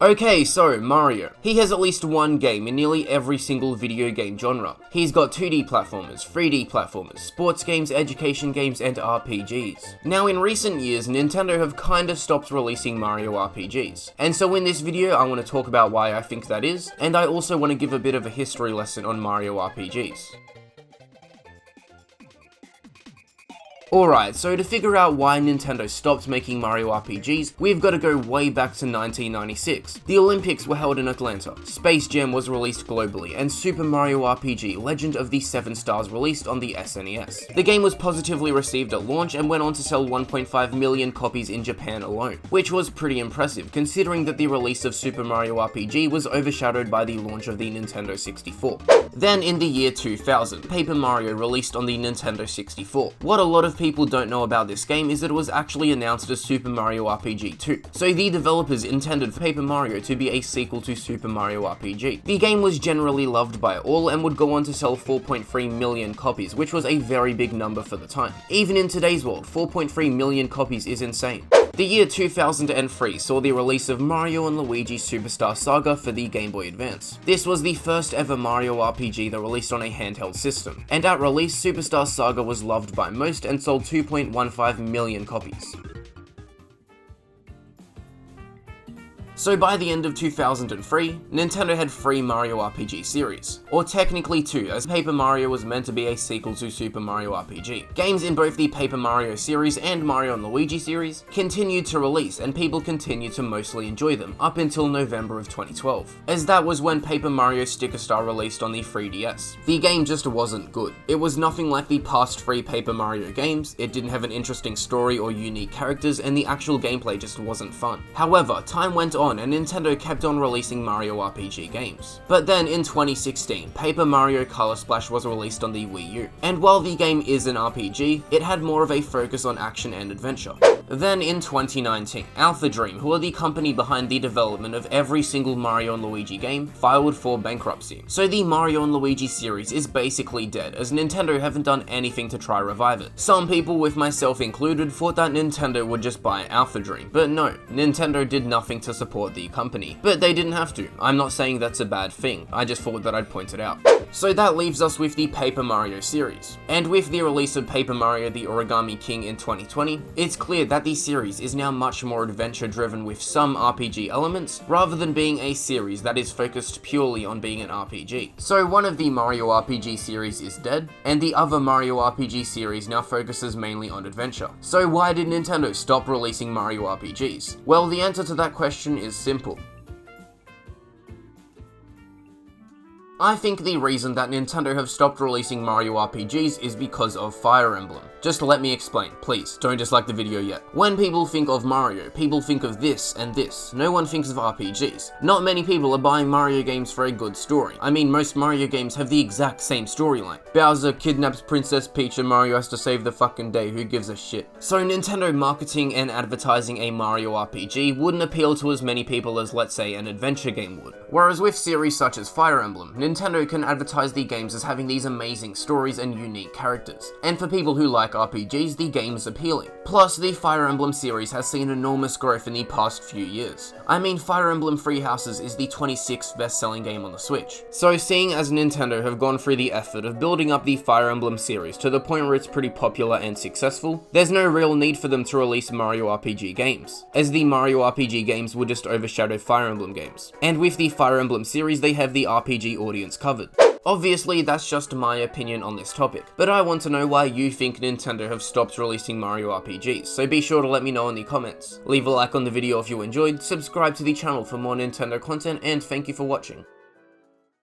Okay, so Mario. He has at least one game in nearly every single video game genre. He's got 2D platformers, 3D platformers, sports games, education games, and RPGs. Now in recent years, Nintendo have kinda stopped releasing Mario RPGs. And so in this video, I want to talk about why I think that is, and I also want to give a bit of a history lesson on Mario RPGs. Alright, so to figure out why Nintendo stopped making Mario RPGs, we've got to go way back to 1996. The Olympics were held in Atlanta, Space Jam was released globally, and Super Mario RPG Legend of the Seven Stars released on the SNES. The game was positively received at launch and went on to sell 1.5 million copies in Japan alone, which was pretty impressive considering that the release of Super Mario RPG was overshadowed by the launch of the Nintendo 64. Then in the year 2000, Paper Mario released on the Nintendo 64. What a lot of people don't know about this game is that it was actually announced as Super Mario RPG 2. So the developers intended for Paper Mario to be a sequel to Super Mario RPG. The game was generally loved by all and would go on to sell 4.3 million copies, which was a very big number for the time. Even in today's world, 4.3 million copies is insane. The year 2003 saw the release of Mario and Luigi Superstar Saga for the Game Boy Advance. This was the first ever Mario RPG that released on a handheld system, and at release, Superstar Saga was loved by most and sold 2.15 million copies. So by the end of 2003, Nintendo had 3 Mario RPG series, or technically 2, as Paper Mario was meant to be a sequel to Super Mario RPG. Games in both the Paper Mario series and Mario and Luigi series continued to release, and people continued to mostly enjoy them, up until November of 2012, as that was when Paper Mario Sticker Star released on the 3DS. The game just wasn't good. It was nothing like the past 3 Paper Mario games, it didn't have an interesting story or unique characters, and the actual gameplay just wasn't fun. However, time went on and Nintendo kept on releasing Mario RPG games. But then in 2016, Paper Mario Color Splash was released on the Wii U, and while the game is an RPG, it had more of a focus on action and adventure. Then in 2019, Alpha Dream, who are the company behind the development of every single Mario and Luigi game, filed for bankruptcy. So the Mario and Luigi series is basically dead, as Nintendo haven't done anything to try revive it. Some people, with myself included, thought that Nintendo would just buy Alpha Dream, but no, Nintendo did nothing to support the company. But they didn't have to. I'm not saying that's a bad thing, I just thought that I'd point it out. So that leaves us with the Paper Mario series. And with the release of Paper Mario the Origami King in 2020, it's clear that the series is now much more adventure driven with some RPG elements, rather than being a series that is focused purely on being an RPG. So one of the Mario RPG series is dead, and the other Mario RPG series now focuses mainly on adventure. So why did Nintendo stop releasing Mario RPGs? Well, the answer to that question is simple. I think the reason that Nintendo have stopped releasing Mario RPGs is because of Fire Emblem. Just let me explain, please, don't dislike the video yet. When people think of Mario, people think of this and this. No one thinks of RPGs. Not many people are buying Mario games for a good story. I mean, most Mario games have the exact same storyline. Bowser kidnaps Princess Peach and Mario has to save the fucking day, who gives a shit? So Nintendo marketing and advertising a Mario RPG wouldn't appeal to as many people as, let's say, an adventure game would. Whereas with series such as Fire Emblem, Nintendo can advertise the games as having these amazing stories and unique characters. And for people who like RPGs, the game is appealing. Plus, the Fire Emblem series has seen enormous growth in the past few years. I mean, Fire Emblem Three Houses is the 26th best-selling game on the Switch. So seeing as Nintendo have gone through the effort of building up the Fire Emblem series to the point where it's pretty popular and successful, there's no real need for them to release Mario RPG games, as the Mario RPG games would just overshadow Fire Emblem games. And with the Fire Emblem series, they have the RPG audience covered. Obviously, that's just my opinion on this topic, but I want to know why you think Nintendo have stopped releasing Mario RPGs, so be sure to let me know in the comments. Leave a like on the video if you enjoyed, subscribe to the channel for more Nintendo content, and thank you for watching.